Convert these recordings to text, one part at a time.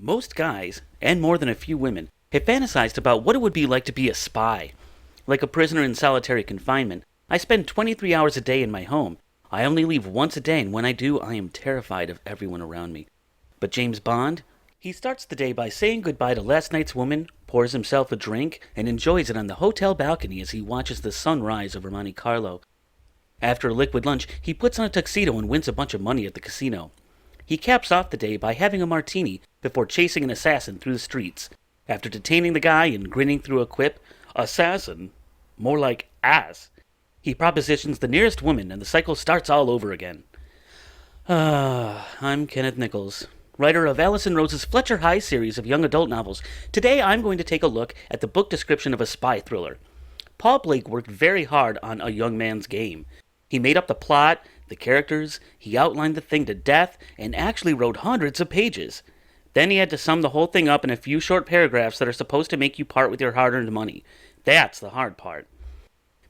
Most guys, and more than a few women, have fantasized about what it would be like to be a spy. Like a prisoner in solitary confinement, I spend 23 hours a day in my home. I only leave once a day, and when I do, I am terrified of everyone around me. But James Bond? He starts the day by saying goodbye to last night's woman, pours himself a drink, and enjoys it on the hotel balcony as he watches the sun rise over Monte Carlo. After a liquid lunch, he puts on a tuxedo and wins a bunch of money at the casino. He caps off the day by having a martini before chasing an assassin through the streets. After detaining the guy and grinning through a quip, "Assassin? More like ass." He propositions the nearest woman and the cycle starts all over again. I'm Kenneth Nichols, writer of Allison Rose's Fletcher High series of young adult novels. Today I'm going to take a look at the book description of a spy thriller. Paul Blake worked very hard on A Young Man's Game. He made up the plot, the characters, he outlined the thing to death, and actually wrote hundreds of pages. Then he had to sum the whole thing up in a few short paragraphs that are supposed to make you part with your hard-earned money. That's the hard part.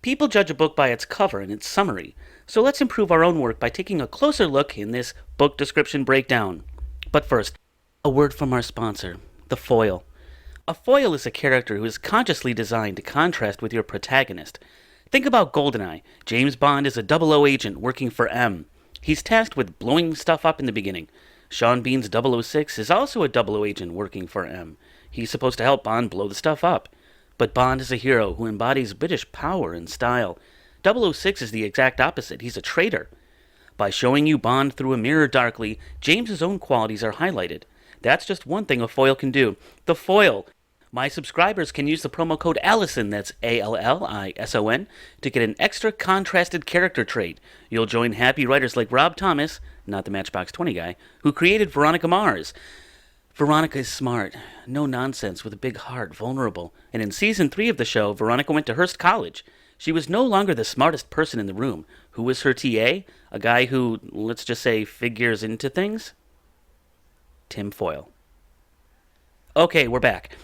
People judge a book by its cover and its summary, so let's improve our own work by taking a closer look in this book description breakdown. But first, a word from our sponsor, the foil. A foil is a character who is consciously designed to contrast with your protagonist. Think about GoldenEye. James Bond is a 00 agent working for M. He's tasked with blowing stuff up in the beginning. Sean Bean's 006 is also a 00 agent working for M. He's supposed to help Bond blow the stuff up. But Bond is a hero who embodies British power and style. 006 is the exact opposite. He's a traitor. By showing you Bond through a mirror darkly, James's own qualities are highlighted. That's just one thing a foil can do. The foil. My subscribers can use the promo code Allison, that's ALLISON, to get an extra contrasted character trait. You'll join happy writers like Rob Thomas, not the Matchbox 20 guy, who created Veronica Mars. Veronica is smart, no nonsense, with a big heart, vulnerable. And in season 3 of the show, Veronica went to Hearst College. She was no longer the smartest person in the room. Who was her TA? A guy who, let's just say, figures into things? Tim Foyle. Okay, we're back.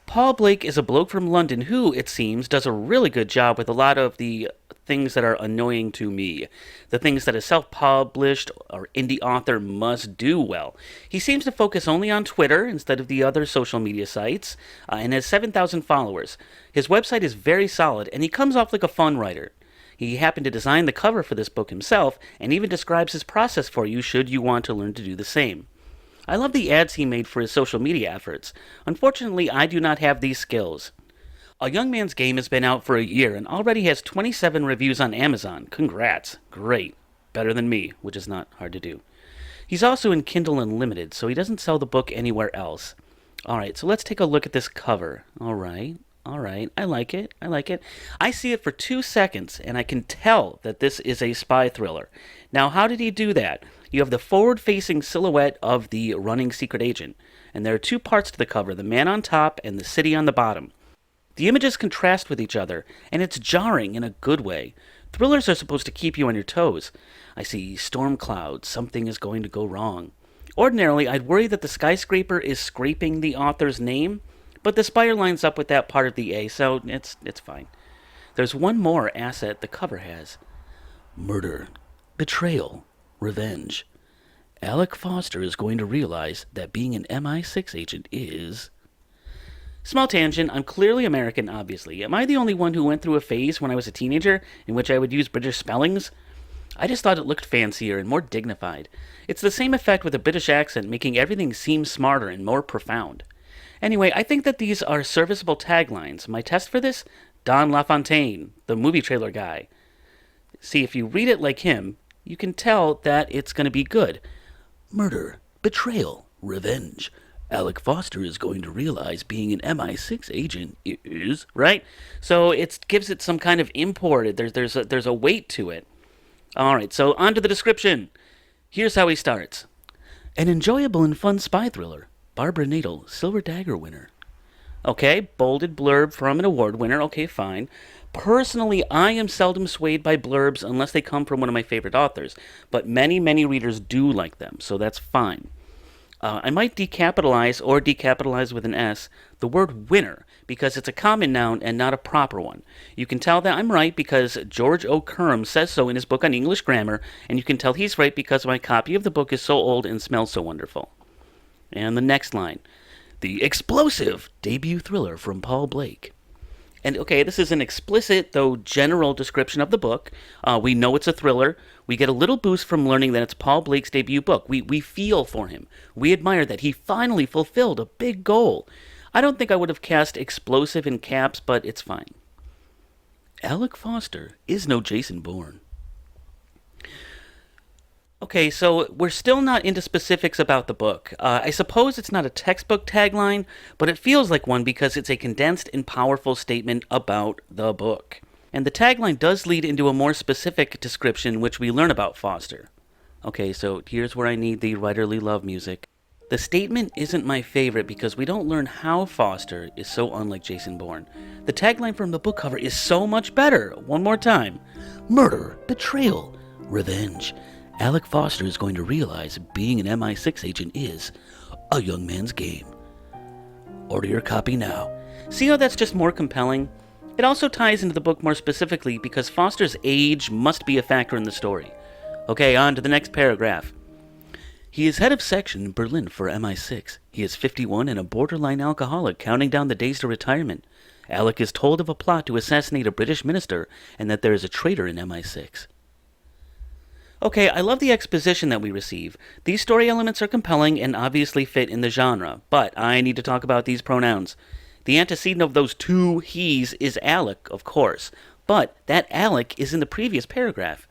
Paul Blake is a bloke from London who, it seems, does a really good job with a lot of the things that are annoying to me. The things that a self-published or indie author must do well. He seems to focus only on Twitter instead of the other social media sites, and has 7,000 followers. His website is very solid, and he comes off like a fun writer. He happened to design the cover for this book himself, and even describes his process for you should you want to learn to do the same. I love the ads he made for his social media efforts. Unfortunately, I do not have these skills. A Young Man's Game has been out for a year and already has 27 reviews on Amazon. Congrats. Great. Better than me, which is not hard to do. He's also in Kindle Unlimited, so he doesn't sell the book anywhere else. Alright, so let's take a look at this cover. Alright. I like it. I see it for 2 seconds, and I can tell that this is a spy thriller. Now, how did he do that? You have the forward-facing silhouette of the running secret agent, and there are 2 parts to the cover, the man on top and the city on the bottom. The images contrast with each other, and it's jarring in a good way. Thrillers are supposed to keep you on your toes. I see storm clouds, something is going to go wrong. Ordinarily, I'd worry that the skyscraper is scraping the author's name, but the spire lines up with that part of the A, so it's fine. There's one more asset the cover has. Murder, betrayal, revenge. Alec Foster is going to realize that being an MI6 agent is... Small tangent, I'm clearly American, obviously. Am I the only one who went through a phase when I was a teenager in which I would use British spellings? I just thought it looked fancier and more dignified. It's the same effect with a British accent, making everything seem smarter and more profound. Anyway, I think that these are serviceable taglines. My test for this? Don LaFontaine, the movie trailer guy. See, if you read it like him, you can tell that it's going to be good. Murder, betrayal, revenge. Alec Foster is going to realize being an MI6 agent is, right? So it gives it some kind of import. There's a weight to it. All right, so on to the description. Here's how he starts. An enjoyable and fun spy thriller. Barbara Nadel, Silver Dagger winner. Okay, bolded blurb from an award winner. Okay, fine. Personally, I am seldom swayed by blurbs unless they come from one of my favorite authors, but many readers do like them, so that's fine. I might decapitalize with an S, the word winner, because it's a common noun and not a proper one. You can tell that I'm right because George O. Curran says so in his book on English grammar, and you can tell he's right because my copy of the book is so old and smells so wonderful. And the next line, the explosive debut thriller from Paul Blake. And okay, this is an explicit, though general description of the book. We know it's a thriller. We get a little boost from learning that it's Paul Blake's debut book. We feel for him. We admire that he finally fulfilled a big goal. I don't think I would have cast explosive in caps, but it's fine. Alec Foster is no Jason Bourne. Okay, so we're still not into specifics about the book. I suppose it's not a textbook tagline, but it feels like one because it's a condensed and powerful statement about the book. And the tagline does lead into a more specific description, which we learn about Foster. Okay, so here's where I need the writerly love music. The statement isn't my favorite because we don't learn how Foster is so unlike Jason Bourne. The tagline from the book cover is so much better. One more time. Murder, betrayal, revenge. Alec Foster is going to realize being an MI6 agent is a young man's game. Order your copy now. See how that's just more compelling? It also ties into the book more specifically because Foster's age must be a factor in the story. Okay, on to the next paragraph. He is head of section in Berlin for MI6. He is 51 and a borderline alcoholic counting down the days to retirement. Alec is told of a plot to assassinate a British minister and that there is a traitor in MI6. Okay, I love the exposition that we receive. These story elements are compelling and obviously fit in the genre, but I need to talk about these pronouns. The antecedent of those two he's is Alec, of course, but that Alec is in the previous paragraph.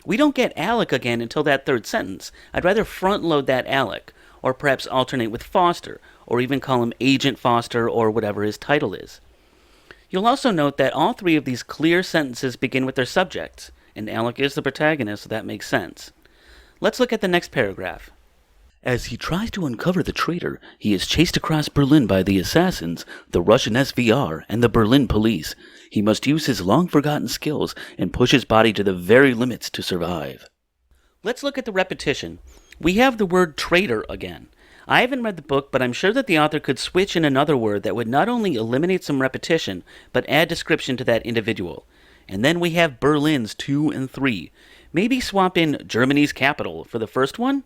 We don't get Alec again until that third sentence. I'd rather front-load that Alec, or perhaps alternate with Foster, or even call him Agent Foster or whatever his title is. You'll also note that all three of these clear sentences begin with their subjects. And Alec is the protagonist, so that makes sense. Let's look at the next paragraph. As he tries to uncover the traitor, he is chased across Berlin by the assassins, the Russian SVR, and the Berlin police. He must use his long-forgotten skills and push his body to the very limits to survive. Let's look at the repetition. We have the word traitor again. I haven't read the book, but I'm sure that the author could switch in another word that would not only eliminate some repetition, but add description to that individual. And then we have Berlin's 2 and 3. Maybe swap in Germany's capital for the first one?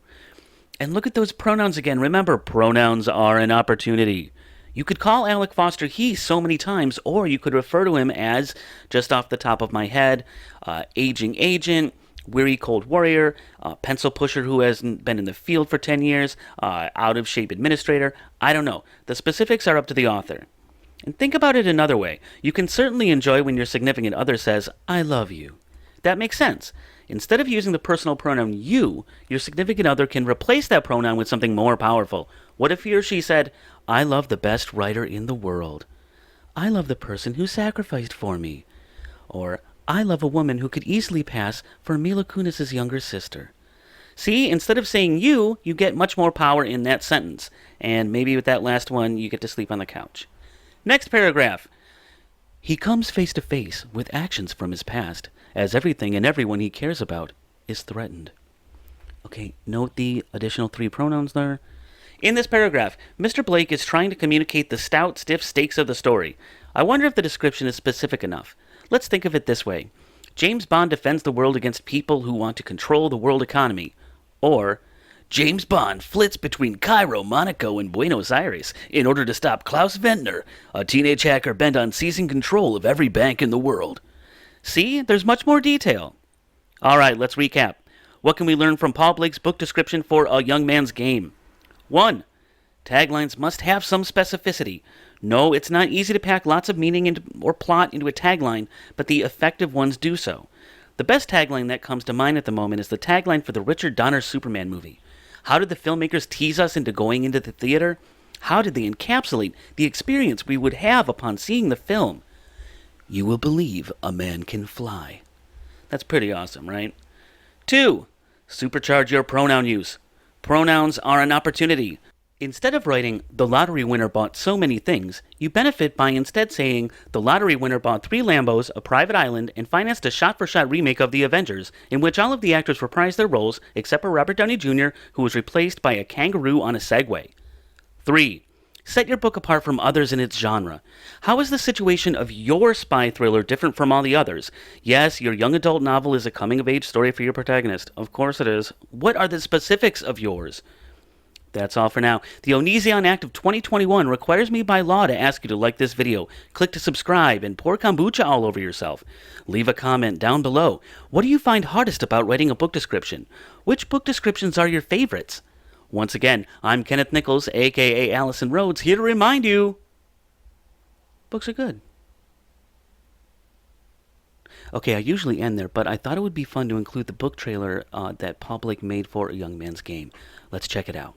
And look at those pronouns again. Remember, pronouns are an opportunity. You could call Alec Foster he so many times, or you could refer to him as, just off the top of my head, aging agent, weary cold warrior, pencil pusher who hasn't been in the field for 10 years, out-of-shape administrator. I don't know. The specifics are up to the author. And think about it another way. You can certainly enjoy when your significant other says, I love you. That makes sense. Instead of using the personal pronoun you, your significant other can replace that pronoun with something more powerful. What if he or she said, I love the best writer in the world. I love the person who sacrificed for me. Or, I love a woman who could easily pass for Mila Kunis's younger sister. See, instead of saying you get much more power in that sentence. And maybe with that last one, you get to sleep on the couch. Next paragraph. He comes face to face with actions from his past, as everything and everyone he cares about is threatened. Okay, note the additional 3 pronouns there. In this paragraph, Mr. Blake is trying to communicate the stout, stiff stakes of the story. I wonder if the description is specific enough. Let's think of it this way. James Bond defends the world against people who want to control the world economy. Or, James Bond flits between Cairo, Monaco, and Buenos Aires in order to stop Klaus Ventner, a teenage hacker bent on seizing control of every bank in the world. See, there's much more detail. All right, let's recap. What can we learn from Paul Blake's book description for A Young Man's Game? 1. Taglines must have some specificity. No, it's not easy to pack lots of meaning or plot into a tagline, but the effective ones do so. The best tagline that comes to mind at the moment is the tagline for the Richard Donner Superman movie. How did the filmmakers tease us into going into the theater? How did they encapsulate the experience we would have upon seeing the film? You will believe a man can fly. That's pretty awesome, right? 2. Supercharge your pronoun use. Pronouns are an opportunity. Instead of writing, the lottery winner bought so many things, you benefit by instead saying, the lottery winner bought 3 Lambos, a private island, and financed a shot-for-shot remake of The Avengers, in which all of the actors reprised their roles, except for Robert Downey Jr., who was replaced by a kangaroo on a Segway. 3. Set your book apart from others in its genre. How is the situation of your spy thriller different from all the others? Yes, your young adult novel is a coming-of-age story for your protagonist. Of course it is. What are the specifics of yours? That's all for now. The Onision Act of 2021 requires me by law to ask you to like this video, click to subscribe, and pour kombucha all over yourself. Leave a comment down below. What do you find hardest about writing a book description? Which book descriptions are your favorites? Once again, I'm Kenneth Nichols, aka Allison Rhodes, here to remind you, books are good. Okay, I usually end there, but I thought it would be fun to include the book trailer that Paul Blake made for A Young Man's Game. Let's check it out.